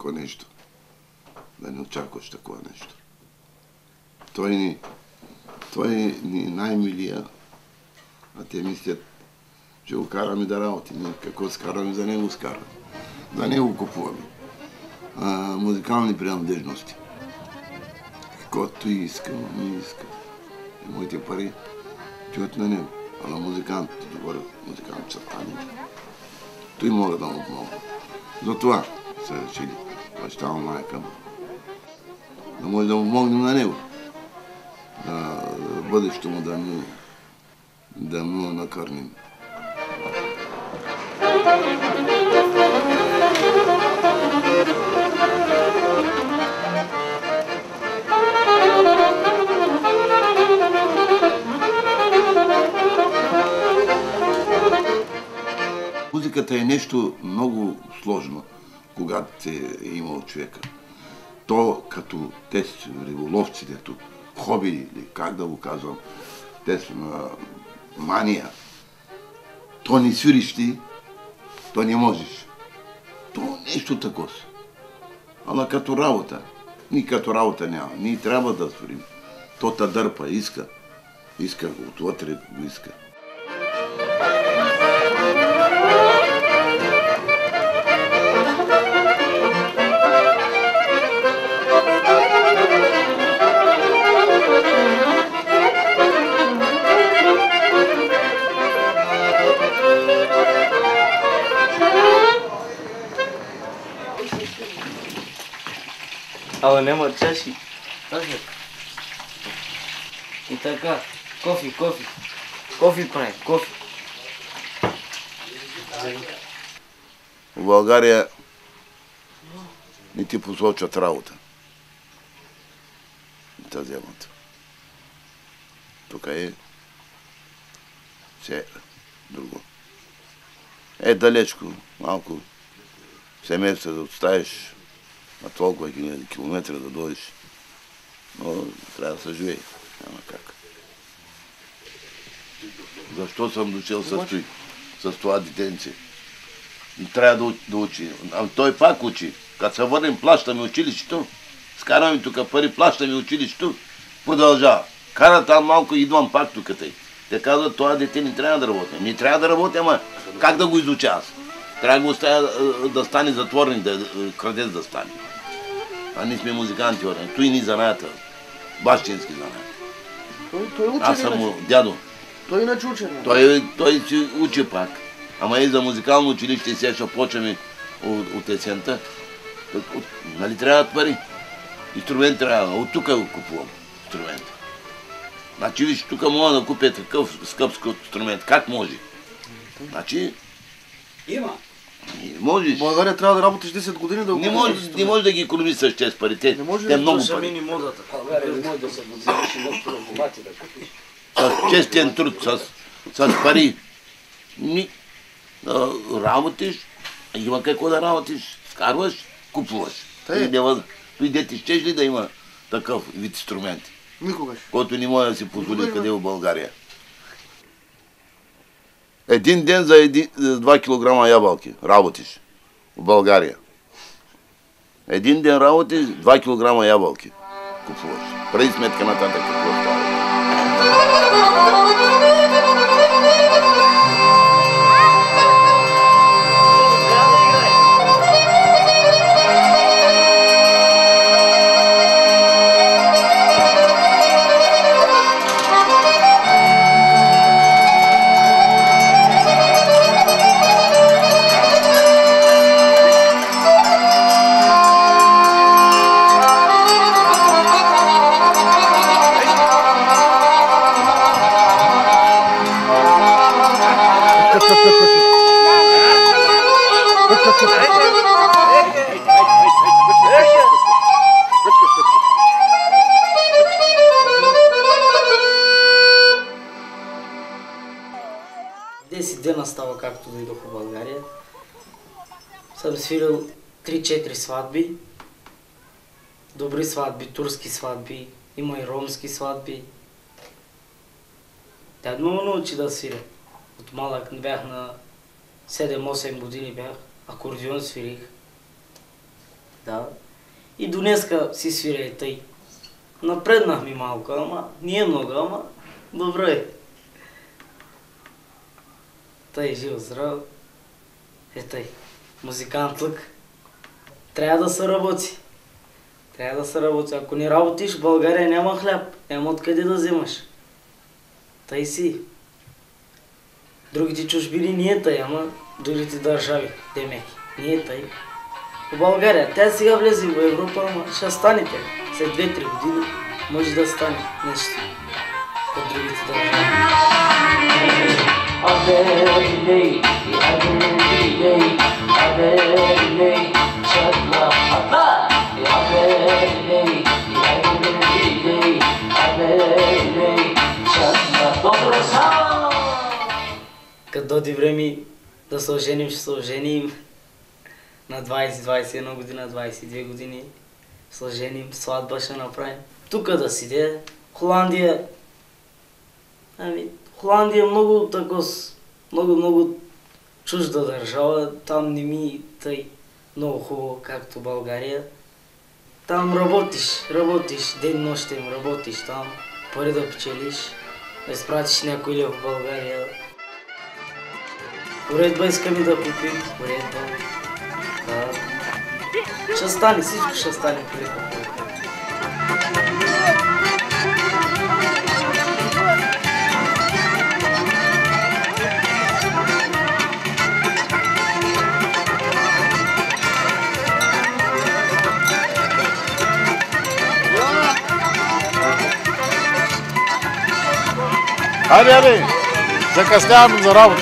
такова нещо. Да не очакваш такова нещо. Той ни най-милия, а те мислят, че го караме да работи. Ние какво скараме, за него скараме. За него купуваме. Музикални принадлежности. Каквото и иска, не иска. И моите пари чуят на него. А на музикантите, говоря, музиканти са стани. Той мога да му помогна. Затова са решили, баща му, майка му. Да може да му помогнем на него. Бъдещето му да му накърним. Музиката е нещо много сложно, когато е имал човека. То като те риболовци, дето хоби, или как да го казвам, те са на мания. То не свириш ти, то не можеш. То нещо такова. Ама като работа. Ние като работа няма. Ние трябва да свирим. То та дърпа, иска. Иска, отвътре го иска. Ала няма чаши. И така, кофи. Кофи прави, кофи. В България не ти посочат работа. Не те вземат. Тук е все друго. Е далечко, малко семейства да отставиш на толкова километра да дойдеш. Но трябва да се живее. Няма как. Защо съм дошъл с това детенце? Трябва да учи. А той пак учи. Като се върнем, плащаме училището. Скараме тук пари, плащаме училището. Продължава. Кара там малко и идвам пак тук тъй. Те казват, това дете не трябва да работи. Не трябва да работи, ама как да го изуча аз? Трябва да го оставя да стане затворник, крадец да стане. А ние сме музиканти, той ни занаята. Бащински занаят. Той учи. Аз съм дядо. Той иначе учи. Той си учи пак. Ама и за музикално училище сега ще почваме от есента. Нали трябват пари? Инструмент трябва. От тук го купувам. Инструмент. Значи виж, тук мога да купя такъв скъп инструмент. Как може? Значи... Има. Можеш. В България трябва да работиш 10 години да го купиш. Не може да ги икономиш с чест пари. Те много пари. Модата. България може да се вземеш и нещо на богати да купиш. С честен труд, с пари. Работиш, има какво да работиш, скарваш, купуваш. Той дете щеш ли да има такъв вид инструменти? Никогаш. Който не може да си позволи къде в България. Един ден за 2 кг ябълки работиш в България. Един ден работиш, 2 кг ябълки купуваш. Преди сметка нататък какво става. Дена става, както дойдох в България. Съм свирил 3-4 сватби. Добри сватби, турски сватби, има и ромски сватби. Тя много научи да свиря. От малък бях на 7-8 години бях, акордеон свирих. Да. И до днеска си свиря и тъй. Напреднах ми малко, ама не е много, ама добре. Тъй, жив, здрав. Тъй, музикант лък. Трябва да се работи. Трябва да се работи. Ако не работиш, в България няма хляб. Няма откъде да вземаш. Тъй си. Другите чужбини не е тъй, ама другите държави, демеки. Не е тъй. В България, тя сега влезе в Европа, ама ще станете. След 2-3 години може да стане нещо от другите държави. Като доди време да се оженим, ще се оженим. На 20-21 година, 22 години се оженим, сватба ще направим. Тук да сиде. Холандия... Холандия е много тако... Много чужда държава. Там не ми тъй много хубаво, както България. Там работиш, ден нощем работиш там, пари да печелиш, да изпратиш някой лев в България. Уредба искаме да купим, уредба. Да. Ще стане, всичко ще стане преди. Хайде, закъснявам за работа.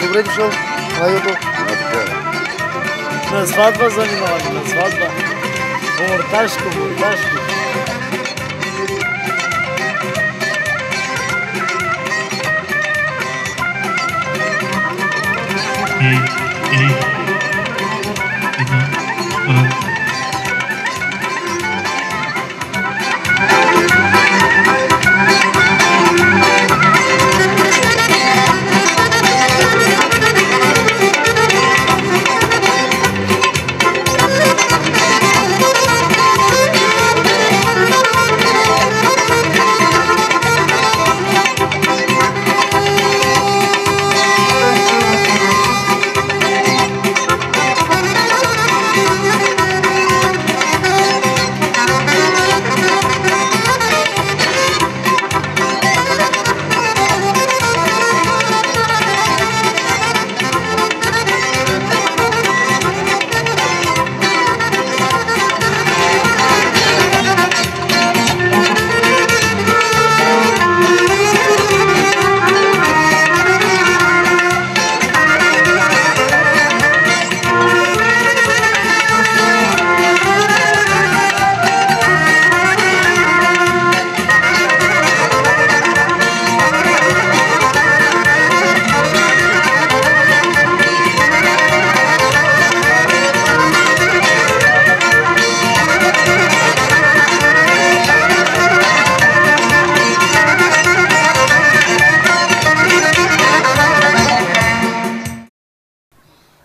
Добре дошъл. Радиото. На сватба занимаваме, на сватба. Морташко.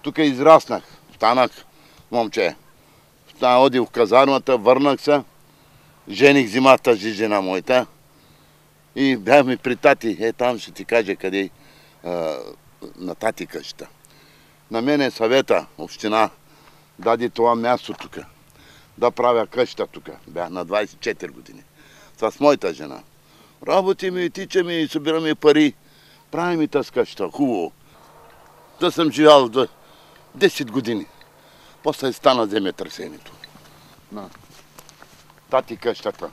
Тук израснах, станах момче. Одих в казармата, върнах се, жених зимата жена моята и бяхме при тати. Там ще ти кажа къде, на тати къща. На мене съвета, община, даде това място тук, да правя къща тук. Бях на 24 години. С моята жена. Работиме, тичаме, събираме пари, правим и тази къща, хубаво. Да съм живял 10 години. После стана земетресението. На тати къщата.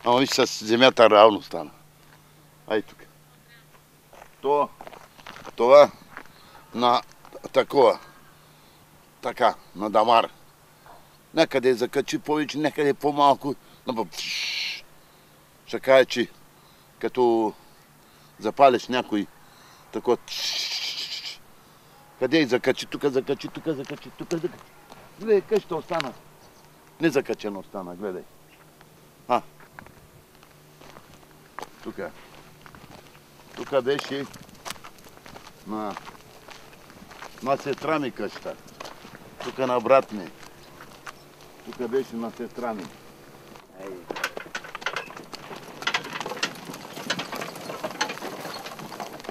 Ама виж, с земята реално стана. Ай тук. Това на такова. Така, на дамар. Някъде закачи повече, някъде по-малко. Ще кажа, че като запалиш някой тако Къде? Закачи тук, закачи тук, закачи тук, закачи. Гледай, къде ще остана? Не закачено остана, гледай. Тук. Тук беше на сестра ми къща. Тук на брат ми. Тук беше на сестра ми.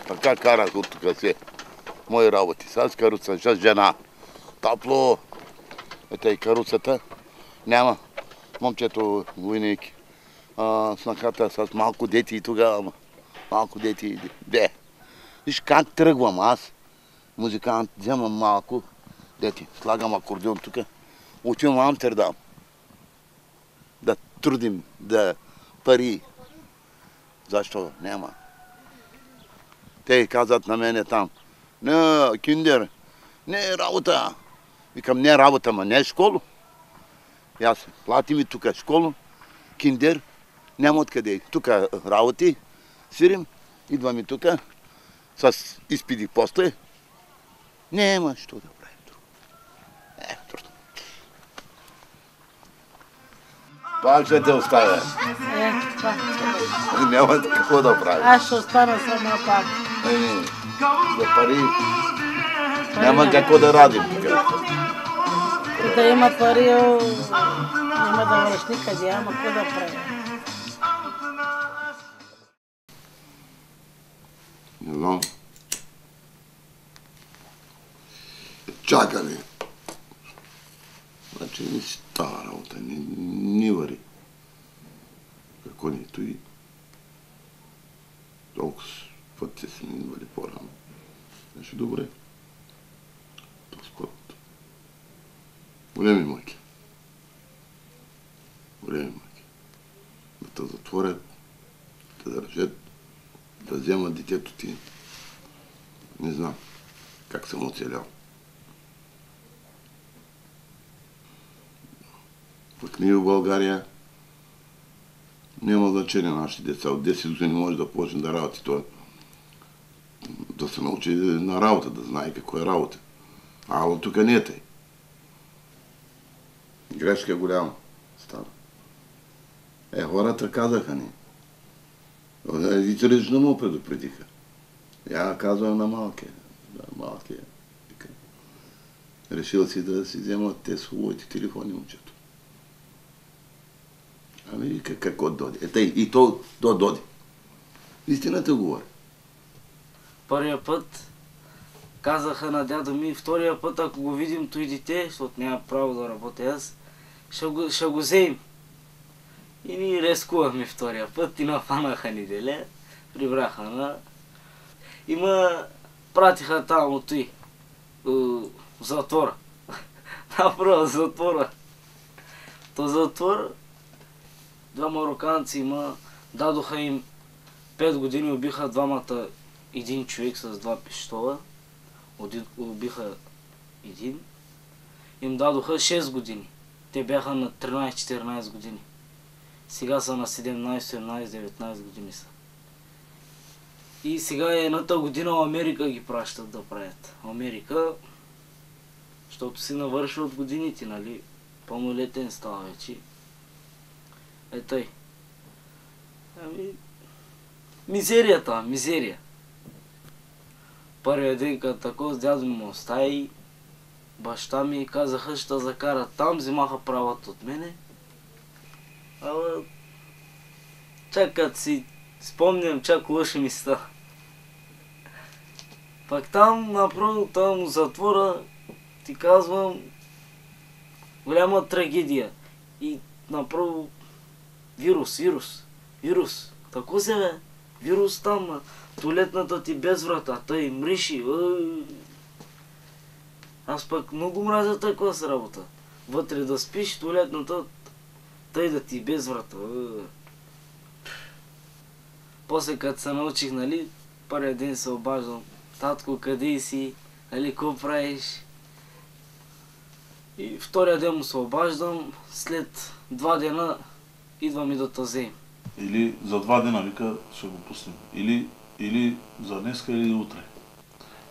Така карах от тук се. Мои работи. Сега с каруца, с жена. Топло. Ето и каруцата. Няма. Момчето войник. Снахата с малко дети и тогава. Малко дети. Де. Виж как тръгвам аз. Музикант, вземам малко дети. Слагам акордеон тук. Отивам в Амстердам. Да трудим, да пари. Защо? Няма. Те казват на мене там. Не, киндер, не е работа. Викам, не е работа, ма не е школа. И аз плати ми тук школа, киндер, няма откъде. Тук работи, свирим, идваме тук, с изпиди после. Няма що да правим друго. Трудно. Пак ще те оставя. Няма какво да правим. Аз ще остана сама пак. За пари няма какво да радим. Да има пари, няма да върш никъде, ама какво да правя? Не знам. Чакали. Значи не си тава работа, не вари. Какво ни стои? Толкова път се ми идвали по-рано. Значи добре. Тоскот. Големи майки. Големи майки. Да те затворят, да държат, да вземат детето ти. Не знам как съм оцелял. Пък ние в България няма значение на нашите деца. От 10 години може да почне да работи това. Да се научи на работа, да знае какво е работа. Ало тук не е тъй. Грешка е голяма. Стана. Хората казаха ни. Родителите не му предупредиха. Я казвам на малкия. Да, малкия. Решил си да си вземат те своите телефони, момчето. Ами какво доди? И то доди. Истината говори. Първия път казаха на дядо ми, втория път, ако го видим той дете, защото няма право да работя аз, ще го вземем. И ние рискувахме втория път и нафанаха неделя, прибраха на... И ме пратиха там от той, в затвора. Направо в затвора. То затвор, два мароканци има, дадоха им 5 години, убиха двамата, един човек с 2 пистола, убиха един, им дадоха 6 години. Те бяха на 13-14 години. Сега са на 17, 18, 19 години са. И сега едната година Америка ги пращат да правят. Америка, защото си навършва от годините, нали? Пълнолетен става вече. Тъй. Ами... Мизерията, мизерия. Първия ден като тако с дядо ми остави, баща ми казаха, ще закара там, взимаха правата от мене. Ама... Чак като си спомням, чак лъша ми става. Пак там, направо, там в затвора, ти казвам, голяма трагедия. И направо вирус. Тако се бе, вирус там, туалетната ти без врата, тъй мриши. Аз пък много мразя такова с работа. Вътре да спиш, туалетната, тъй да ти без врата. После като се научих, нали, първия ден се обаждам. Татко, къде си? Нали, какво правиш? И втория ден му се обаждам, след 2 дена идвам и да те вземем. Или за 2 дена, вика, ще го пуснем. Или за днеска, или утре.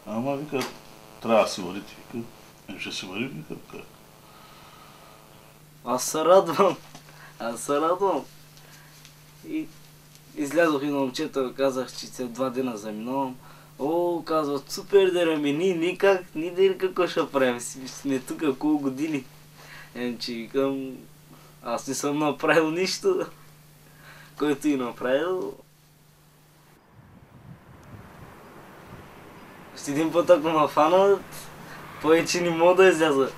Ама, вика, трябва да си варите, вика. Ще си вари, вика, така. Аз се радвам. И излязох и на момчета, казах, че след 2 дена заминавам. О, казват, супер да рами, никак, ни дали какво ще правим, сме тук около години. Че викам, аз не съм направил нищо, който и направил. Още един път ако ме фанат, повече не мога да изляза.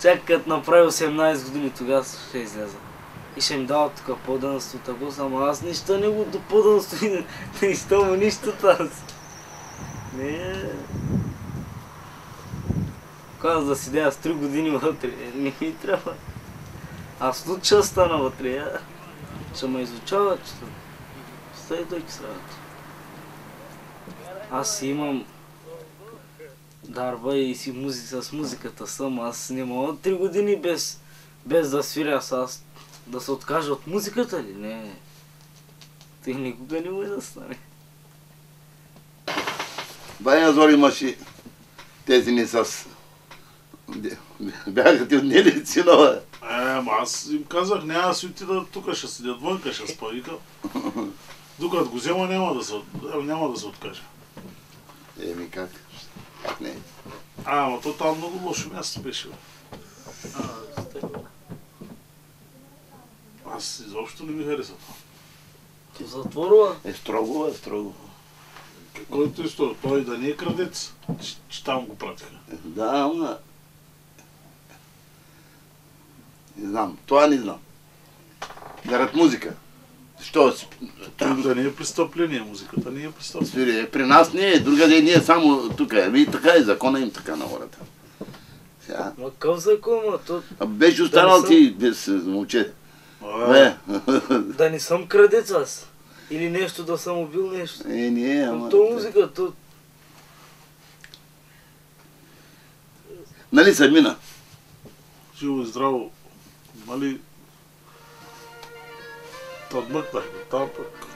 Чак като направи 18 години, тогава ще изляза. И ще им дават тук подънство, тако само аз нищо не го до подънство и не изтълма нищо тази. Не. Каза да седя с 3 години вътре, не ми трябва. Аз тут ще стана вътре, ще ме изучават, че стай той ки сравят. Аз имам дарба и си с музиката съм, аз не мога 3 години без да свиря, аз да се откажа от музиката ли? Не. Той никога не може да стане. Бая Зори имаше тези ни с... Бяха ти отнели синова. Аз им казах, няма да си отида тук, ще седят вънка, ще спа, вика. Докато го взема, няма да се откаже. Еми как? Как не? Ама то там много лошо място беше, бе. Аз изобщо не ми хареса това. Затворва? Строго. Който е строго? Той да не е крадец, че там го пратиха. Да, ама... Не знам, това не знам. Зарад музика. Защо си... Да не е престъпление, музиката не е престъпление. Свири, при нас не е, другаде не е само тук. Ами така е, закона им така на хората. Сега... Ма къв закон, то... Беше останал ти без момче. Да не съм крадец аз. Или нещо да съм убил нещо. Не, ама... То музика, то... Нали се мина? Живо и здраво, нали... Отмъкнах го там пък.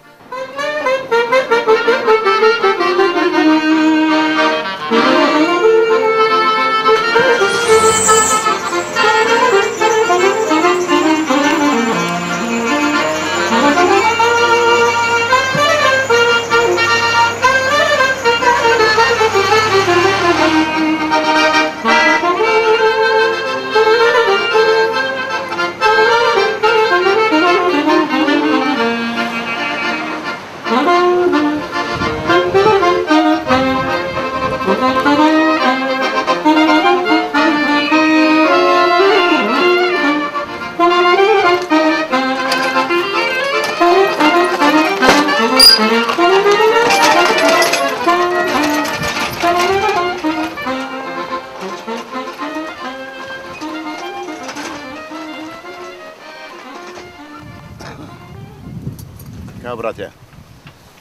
Така, братя.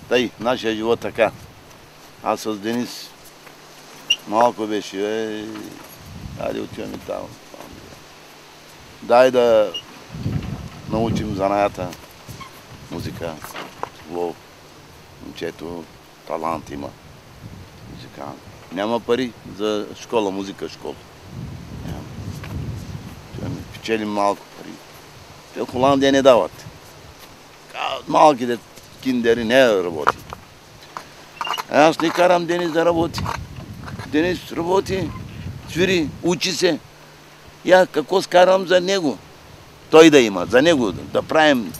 Тъй, нашия живот така. Аз с Денис малко беше, айде отиваме там. Дай да научим занаята, музика, лов. Момчето талант има. Музикант. Няма пари за школа, музика, школа. Няма. Печелим малко пари. Те в Холандия не дават. Малките киндери не работи. Аз не карам Денис да работи. Денис работи, свири, учи се. Я какво скарам за него? Той да има, за него да правим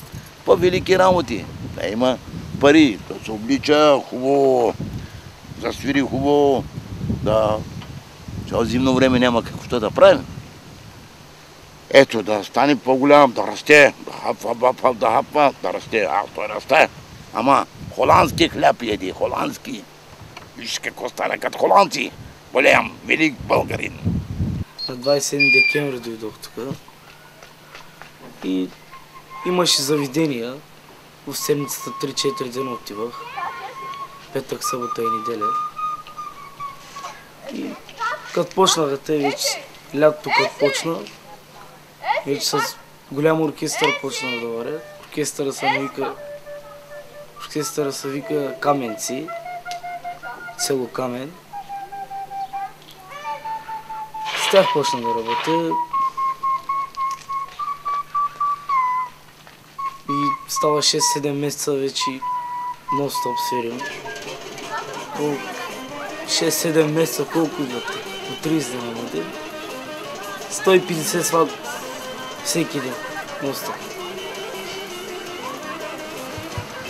по-велики работи. Да има пари, да се облича хубаво, да свири хубаво, да... Цяло зимно време няма какво да правим. Ето, да стане по-голям, да расте, да хапва, да расте. Той расте. Ама холандски хляб еди, холандски. Виж какво стане като холандци. Голям, велик българин. На 27 декември дойдох тук. И имаше заведения. В седмицата 3-4 дена отивах. Петък, събота и неделя. И като почнаха те вече, лятото като почна, вече с голям оркестър почнах да варя. Оркестъра се вика Каменци, село Камен. тях почна да работя. И става 6-7 месеца вече нон-стоп свирим. По 6-7 месеца колко идват? По 30 дена на ден. 150 сватби всеки ден. Нон-стоп.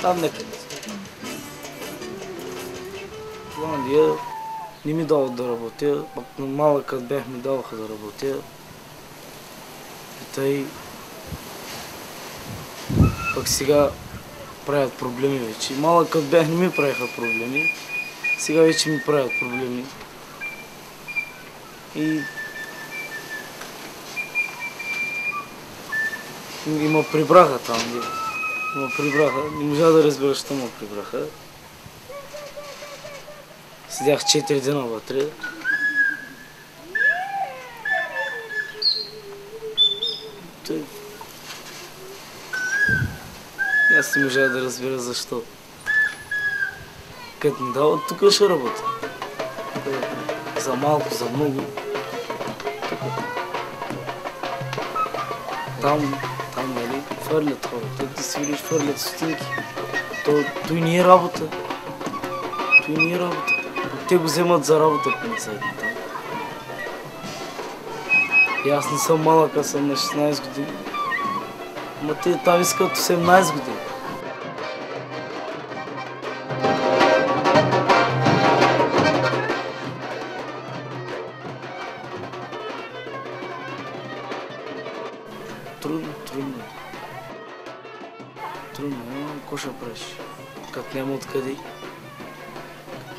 Там некъде. Холандия не ми дават да работя, пък на малък като бях ми даваха да работя. И тъй пък сега правят проблеми вече. Малък като бях не ми правиха проблеми, сега вече ми правят проблеми. И ма прибраха там. Ма прибраха. Не можа да разбера, що ма прибраха. Седях 4 дена вътре. Аз не можа да разбера защо. Като ми дават, тук ще работя. За малко, за много. Там, нали, фърлят хората. Ти свириш, фърлят стотинки. Той не е работа. Той не е работа. Те го вземат за работа полицайите там. И аз не съм малък, аз съм на 16 години. Ама те там искат 18 години. Трудно. Трудно, какво ще правиш? Като няма откъде.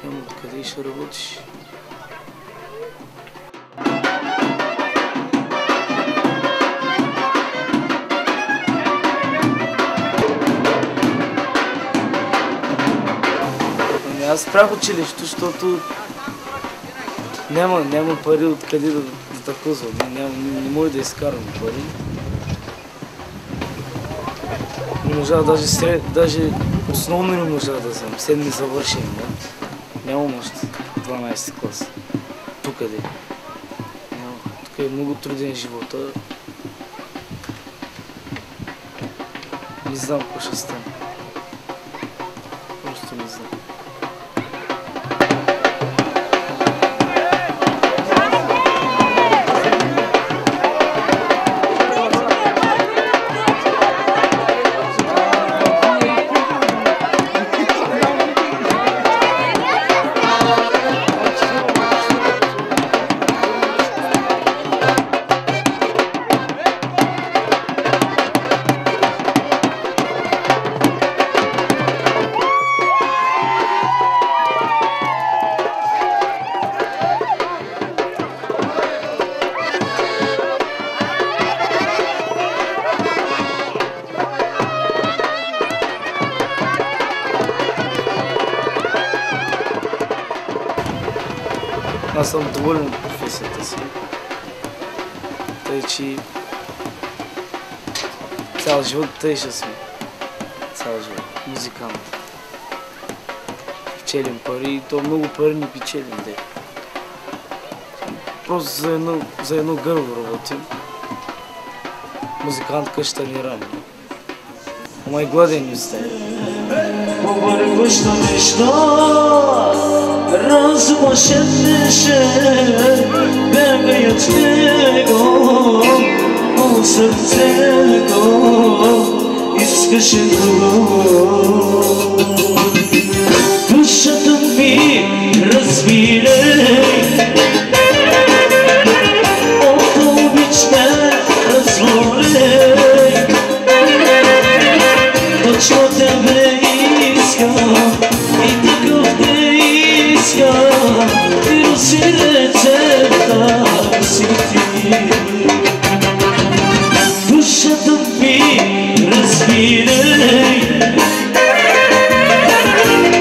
Няма откъде ще работиш. Аз спрях училището, защото няма пари откъде да тъкузвам. Не мога да изкарвам пари. Не можа даже основно не можа да взема. Седми завършен. Нямам още 12 клас. Тук-къде. Тук е много труден живота. Не знам какво ще стане. Просто не знам. Аз съм доволен от професията си. Тъй, че цял живот тъй ще сме. Цял живот. Музикант. Печелим пари и то много пари не печелим. Просто за едно гърло работим. Музикант къща ни рани. Ама и гладен ми стане. Повърхващо нещо, разума шепнеше, бягай от него, о сърцето, искаше друго. Душата ми разбирай, от обич ме разволей, точно тебе искам и такъв те искам, ти си рецепта си ти. Душата ми разбирай,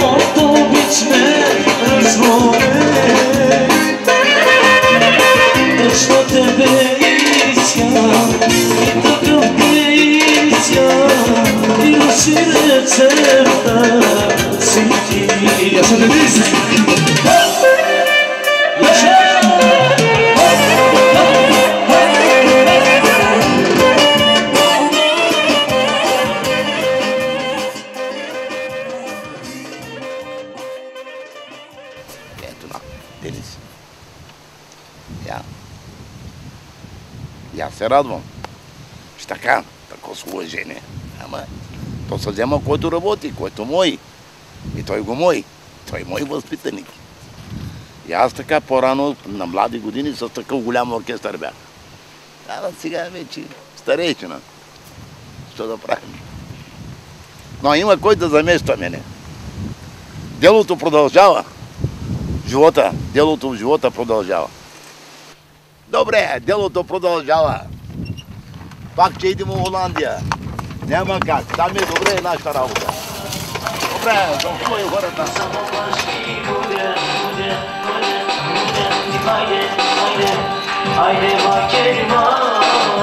от обич ме разволей, точно тебе искам и такъв те искам, ти си рецепта си ти. Я ще не мисля. се радвам. Ще така, тако с уважение. Ама, то се взема който работи, който мой. И той го мой. Той е мой възпитаник. И аз така по-рано, на млади години, с такъв голям оркестър бях. А сега вече старейчина. Що да правим? Но има кой да замества мене. Делото продължава. Делото в живота продължава. Добре, делото продължава. Пак че идем в Холандия. Няма как. Там е добре нашата работа. Добре, толкова и хората. Haydi haydi haydi haydi